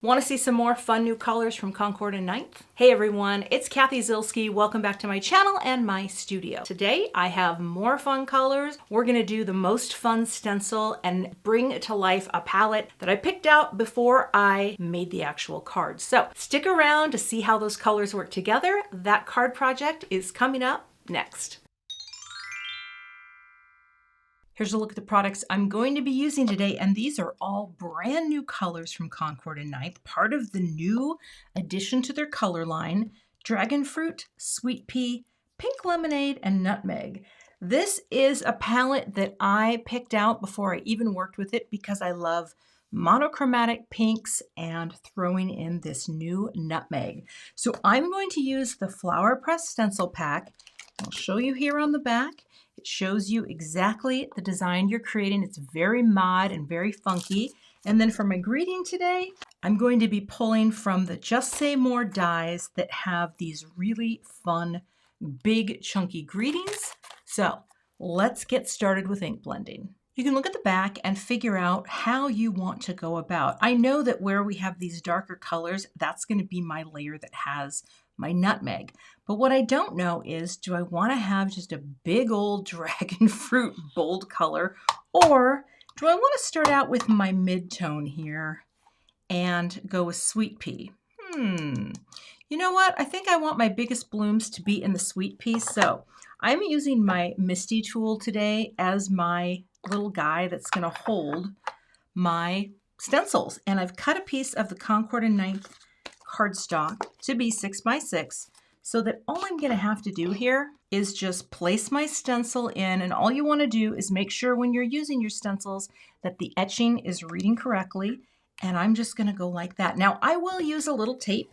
Want to see some more fun new colors from Concord and Ninth? Hey everyone, it's Cathy Zielske. Welcome back to my channel and my studio. Today I have more fun colors. We're going to do the most fun stencil and bring to life a palette that I picked out before I made the actual cards. So stick around to see how those colors work together. That card project is coming up next. Here's a look at the products I'm going to be using today, and these are all brand new colors from Concord and Ninth, part of the new addition to their color line: Dragonfruit, Sweet Pea, Pink Lemonade, and Nutmeg. This is a palette that I picked out before I even worked with it because I love monochromatic pinks and throwing in this new Nutmeg. So I'm going to use the Flower Press Stencil Pack. I'll show you here on the back. It shows you exactly the design you're creating. It's very mod and very funky. And then for my greeting today, I'm going to be pulling from the Just Say More dies that have these really fun, big, chunky greetings. So let's get started with ink blending. You can look at the back and figure out how you want to go about. I know that where we have these darker colors, that's going to be my layer that has my nutmeg. But what I don't know is, do I want to have just a big old dragon fruit bold color, or do I want to start out with my mid-tone here and go with Sweet Pea? You know what? I think I want my biggest blooms to be in the Sweet Pea, so I'm using my Misti tool today as my little guy that's going to hold my stencils. And I've cut a piece of the Concord and Ninth cardstock to be 6 by 6, so that all I'm going to have to do here is just place my stencil in, and all you want to do is make sure when you're using your stencils that the etching is reading correctly, and I'm just going to go like that. Now I will use a little tape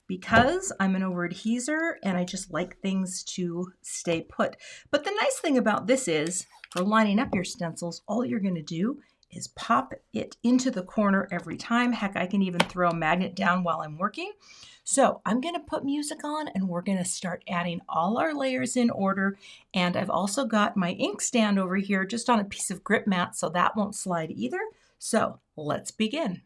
because I'm an over-adheser and I just like things to stay put. But the nice thing about this is, for lining up your stencils, all you're going to do is pop it into the corner every time. Heck, I can even throw a magnet down while I'm working. So I'm going to put music on and we're going to start adding all our layers in order. And I've also got my ink stand over here just on a piece of grip mat, so that won't slide either. So let's begin.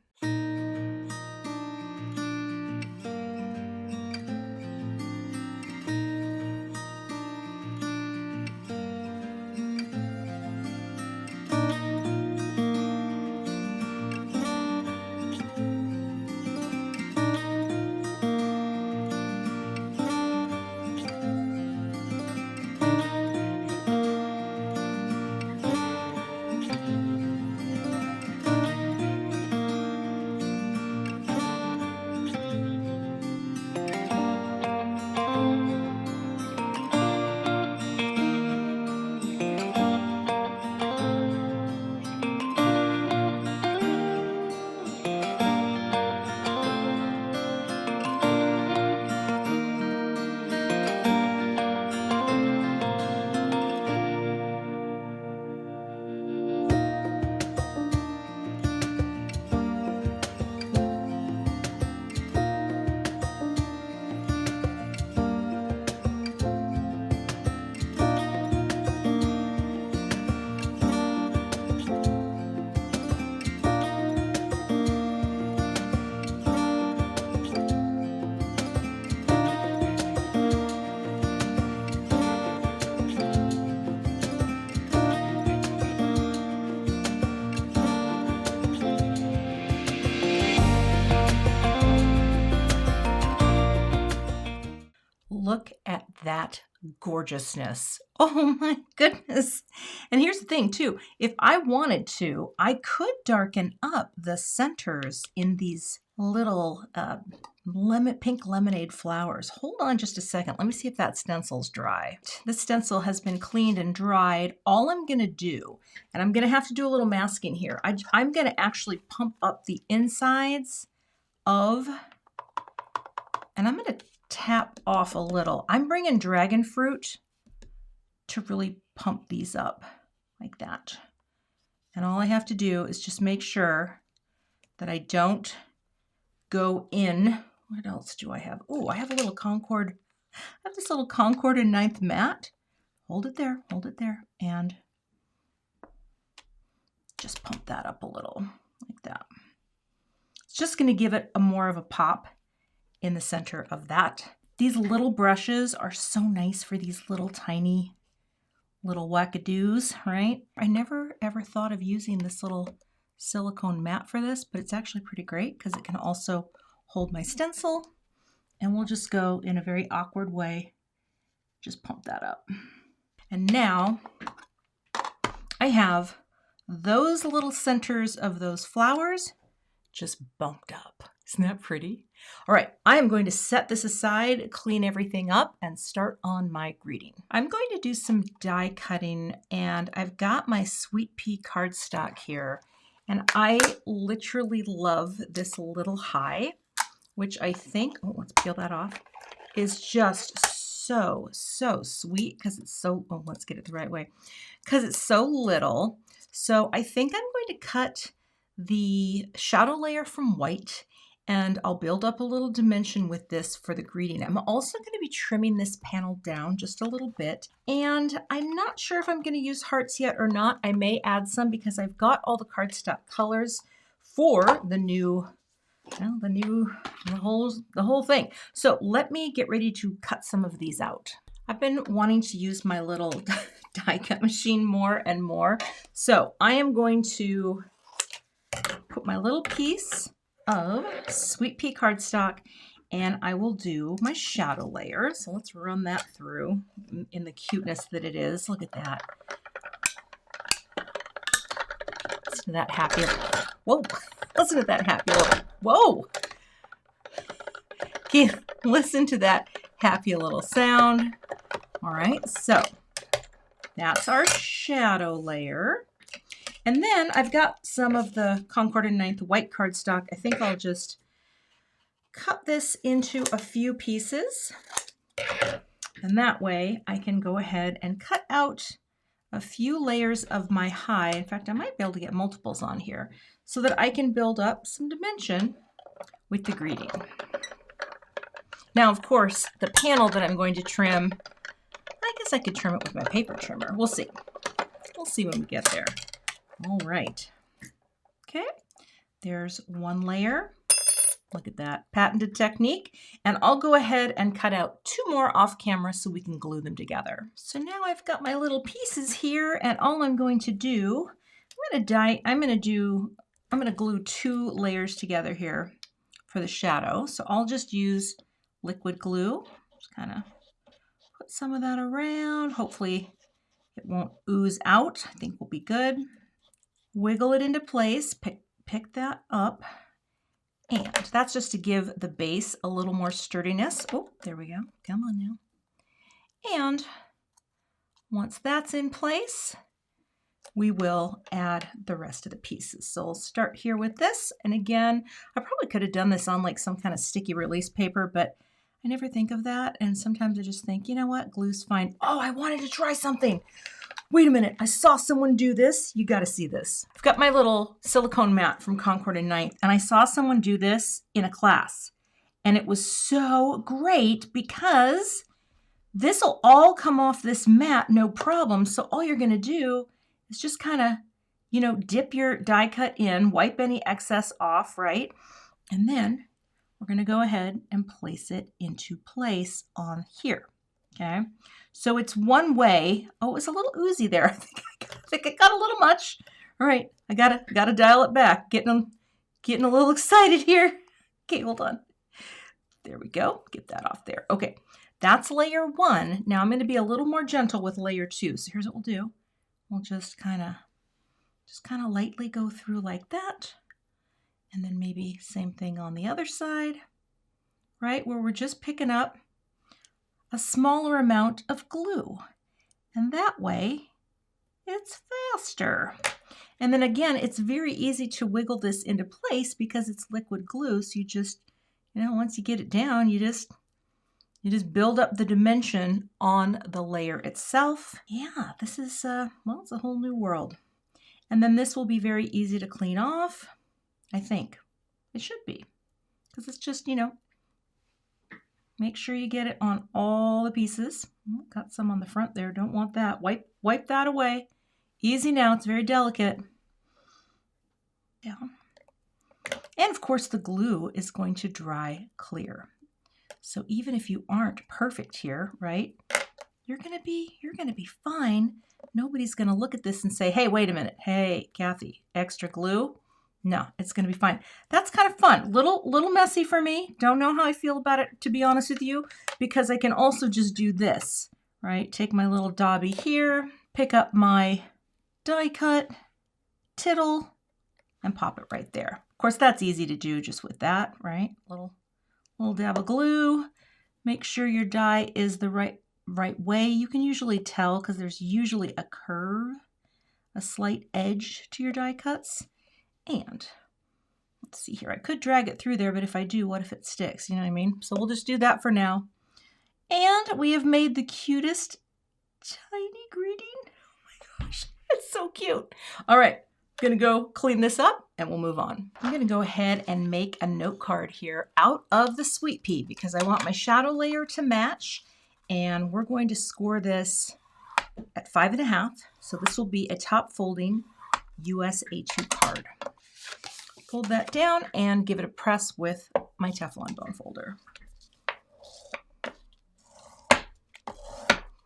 Look at that gorgeousness. Oh my goodness. And here's the thing too, if I wanted to, I could darken up the centers in these little pink lemonade flowers. Hold on just a second. Let me see if that stencil's dry. This stencil has been cleaned and dried. All I'm going to do, and I'm going to have to do a little masking here, I'm going to actually pump up the insides of, and I'm going to tap off a little. I'm bringing Dragonfruit to really pump these up like that. And all I have to do is just make sure that I don't go in. What else do I have? Oh, I have a little Concord. I have this little Concord and Ninth mat. Hold it there, and just pump that up a little like that. It's just going to give it a more of a pop in the center of that. These little brushes are so nice for these little tiny little wackadoos, right? I never ever thought of using this little silicone mat for this, but it's actually pretty great because it can also hold my stencil, and we'll just go in a very awkward way, just pump that up. And now I have those little centers of those flowers just bumped up. Isn't that pretty? All right, I am going to set this aside, clean everything up, and start on my greeting. I'm going to do some die cutting, and I've got my Sweet Pea cardstock here, and I literally love this little high, which I think, oh, let's peel that off, is just so sweet because it's so, oh, let's get it the right way, because it's so little. So I think I'm going to cut the shadow layer from white, and I'll build up a little dimension with this for the greeting. I'm also going to be trimming this panel down just a little bit, and I'm not sure if I'm going to use hearts yet or not. I may add some because I've got all the cardstock colors for the new, well, the whole thing. So let me get ready to cut some of these out. I've been wanting to use my little die cut machine more and more. So I am going to put my little piece of Sweet Pea cardstock, and I will do my shadow layer. So let's run that through in the cuteness that it is. Look at that. Listen to that happy, whoa, listen to that happy little, whoa. Okay, listen to that happy little sound. All right, so that's our shadow layer. And then I've got some of the Concord and 9th white cardstock. I think I'll just cut this into a few pieces. And that way I can go ahead and cut out a few layers of my high. In fact, I might be able to get multiples on here so that I can build up some dimension with the greeting. Now, of course, the panel that I'm going to trim, I guess I could trim it with my paper trimmer. We'll see. We'll see when we get there. All right. Okay, there's one layer. Look at that patented technique. And I'll go ahead and cut out 2 more off camera so we can glue them together. So now I've got my little pieces here, and all I'm going to do, I'm going to glue 2 layers together here for the shadow. So I'll just use liquid glue. Just kind of put some of that around. Hopefully it won't ooze out. I think we'll be good. Wiggle it into place, pick that up, and that's just to give the base a little more sturdiness. Oh, there we go. Come on now. And once that's in place, we will add the rest of the pieces. So I'll start here with this. And again, I probably could have done this on like some kind of sticky release paper, but I never think of that. And sometimes I just think, you know what, glue's fine. Oh, I wanted to try something. Wait a minute, I saw someone do this. You gotta see this. I've got my little silicone mat from Concord and 9th, and I saw someone do this in a class. And it was so great because this will all come off this mat, no problem. So all you're gonna do is just kind of, you know, dip your die cut in, wipe any excess off, right? And then we're gonna go ahead and place it into place on here, okay? So it's one way. Oh, it was a little oozy there. I think I got a little much. All right, I gotta dial it back. Getting a little excited here. Okay, hold on. There we go. Get that off there. Okay, that's layer 1. Now I'm going to be a little more gentle with layer 2. So here's what we'll do. We'll just kind of lightly go through like that, and then maybe same thing on the other side, right? Where we're just picking up a smaller amount of glue, and that way it's faster. And then again, it's very easy to wiggle this into place because it's liquid glue. So you just, you know, once you get it down, you just build up the dimension on the layer itself. Yeah, this is, well, it's a whole new world. And then this will be very easy to clean off. I think it should be, because it's just, you know, make sure you get it on all the pieces. Got some on the front there. Don't want that. Wipe that away. Easy now. It's very delicate. Down. And of course the glue is going to dry clear. So even if you aren't perfect here, right, you're gonna be fine. Nobody's gonna look at this and say, hey, wait a minute, hey, Cathy, extra glue? No, it's gonna be fine. That's kind of fun. Little messy for me. Don't know how I feel about it, to be honest with you, because I can also just do this, right? Take my little dobby here, pick up my die cut, tittle, and pop it right there. Of course, that's easy to do just with that, right? Little dab of glue. Make sure your die is the right way. You can usually tell because there's usually a curve, a slight edge to your die cuts. And let's see here, I could drag it through there, but if I do, what if it sticks? You know what I mean? So we'll just do that for now. And we have made the cutest tiny greeting. Oh my gosh, it's so cute. All right, I'm gonna go clean this up and we'll move on. I'm gonna go ahead and make a note card here out of the Sweet Pea because I want my shadow layer to match. And we're going to score this at 5.5. So this will be a top folding US A2 card. Fold that down and give it a press with my Teflon bone folder.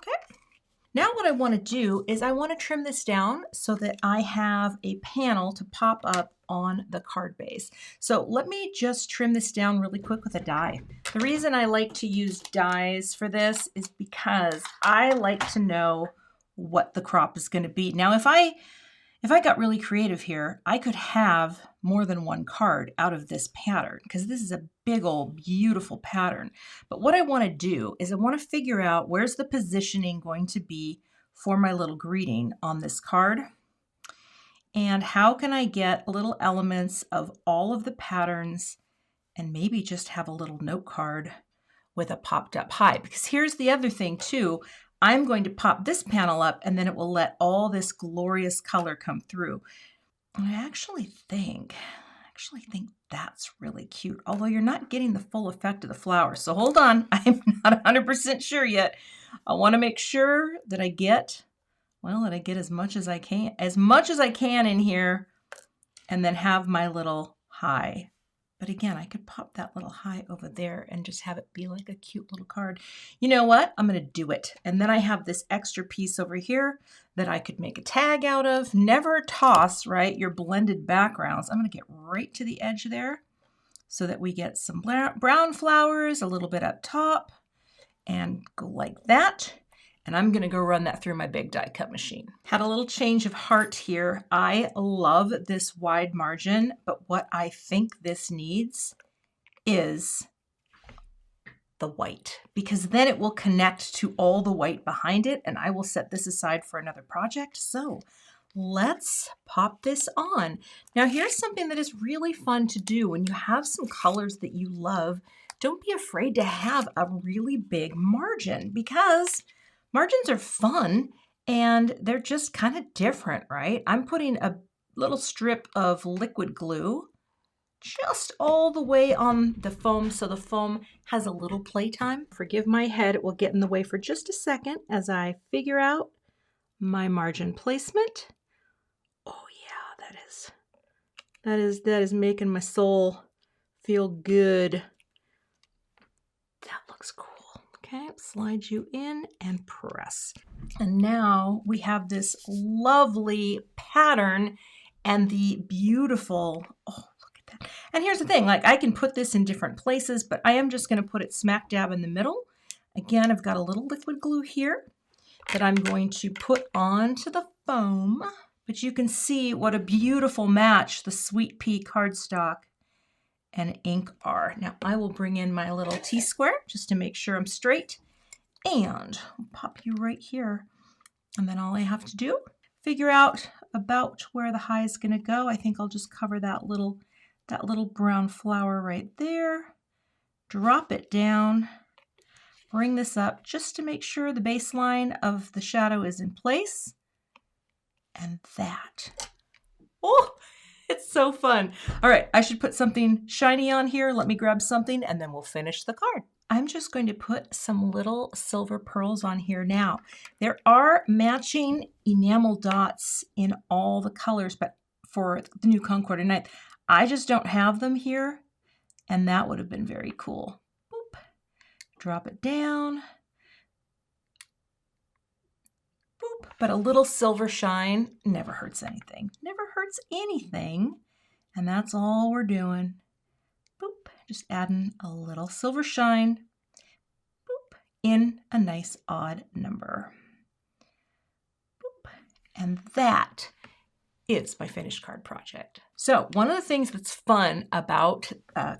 Okay. Now what I want to do is I want to trim this down so that I have a panel to pop up on the card base. So let me just trim this down really quick with a die. The reason I like to use dies for this is because I like to know what the crop is going to be. Now, if I got really creative here, I could have more than one card out of this pattern because this is a big old beautiful pattern. But what I want to do is I want to figure out where's the positioning going to be for my little greeting on this card. And how can I get little elements of all of the patterns and maybe just have a little note card with a popped up high? Because here's the other thing too. I'm going to pop this panel up and then it will let all this glorious color come through. And I actually think that's really cute, although you're not getting the full effect of the flower. So hold on, I'm not 100% sure yet. I want to make sure that I get as much as I can in here and then have my little high. But again, I could pop that little high over there and just have it be like a cute little card. You know what? I'm going to do it. And then I have this extra piece over here that I could make a tag out of. Never toss, right, your blended backgrounds. I'm going to get right to the edge there so that we get some brown flowers, a little bit up top, and go like that. And I'm going to go run that through my big die cut machine. Had a little change of heart here. I love this wide margin, but what I think this needs is the white, because then it will connect to all the white behind it, and I will set this aside for another project. So let's pop this on. Now here's something that is really fun to do when you have some colors that you love. Don't be afraid to have a really big margin because margins are fun and they're just kind of different, right? I'm putting a little strip of liquid glue just all the way on the foam so the foam has a little playtime. Forgive my head, it will get in the way for just a second as I figure out my margin placement. Oh yeah, that is making my soul feel good. That looks cool. Okay, slide you in and press. And now we have this lovely pattern and the beautiful, oh, look at that. And here's the thing, like I can put this in different places, but I am just going to put it smack dab in the middle. Again, I've got a little liquid glue here that I'm going to put onto the foam, but you can see what a beautiful match the Sweet Pea cardstock and ink are. Now I will bring in my little T-square just to make sure I'm straight and I'll pop you right here. And then all I have to do, figure out about where the high is gonna go. I think I'll just cover that little brown flower right there, drop it down, bring this up just to make sure the baseline of the shadow is in place. And that, oh, it's so fun. All right, I should put something shiny on here. Let me grab something and then we'll finish the card. I'm just going to put some little silver pearls on here now. There are matching enamel dots in all the colors, but for the new Concord and Ninth, I just don't have them here, and that would have been very cool. Boop. Drop it down. Boop. But a little silver shine never hurts anything. Never hurts anything. And that's all we're doing. Boop. Just adding a little silver shine. Boop. In a nice odd number. Boop. And that is my finished card project. So one of the things that's fun about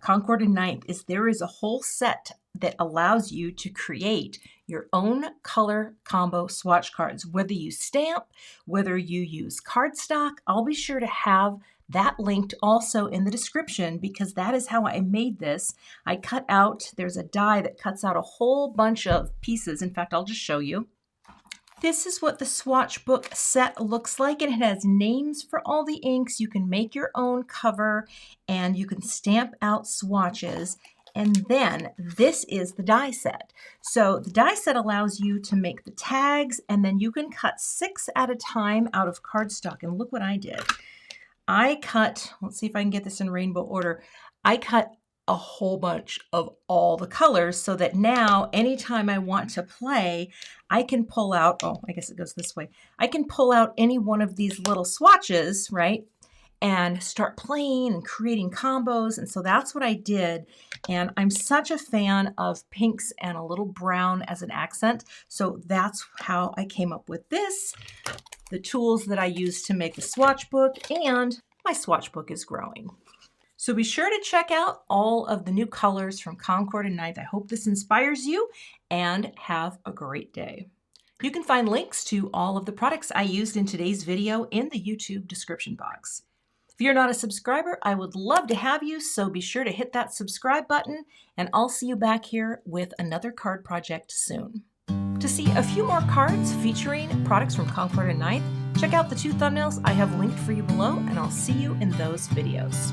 Concord and Ninth is there is a whole set that allows you to create your own color combo swatch cards, whether you stamp, whether you use cardstock. I'll be sure to have that linked also in the description because that is how I made this. I cut out, there's a die that cuts out a whole bunch of pieces. In fact, I'll just show you. This is what the Swatchbook set looks like, and it has names for all the inks. You can make your own cover and you can stamp out swatches. And then this is the die set. So the die set allows you to make the tags, and then you can cut 6 at a time out of cardstock. And look what I did. I cut, let's see if I can get this in rainbow order. I cut a whole bunch of all the colors so that now anytime I want to play, I can pull out, oh, I guess it goes this way. I can pull out any one of these little swatches, right? And start playing and creating combos. And so that's what I did. And I'm such a fan of pinks and a little brown as an accent. So that's how I came up with this, the tools that I used to make the swatch book, and my swatch book is growing. So be sure to check out all of the new colors from Concord and Ninth. I hope this inspires you, and have a great day. You can find links to all of the products I used in today's video in the YouTube description box. If you're not a subscriber, I would love to have you, so be sure to hit that subscribe button, and I'll see you back here with another card project soon. To see a few more cards featuring products from Concord and Ninth, check out the 2 thumbnails I have linked for you below, and I'll see you in those videos.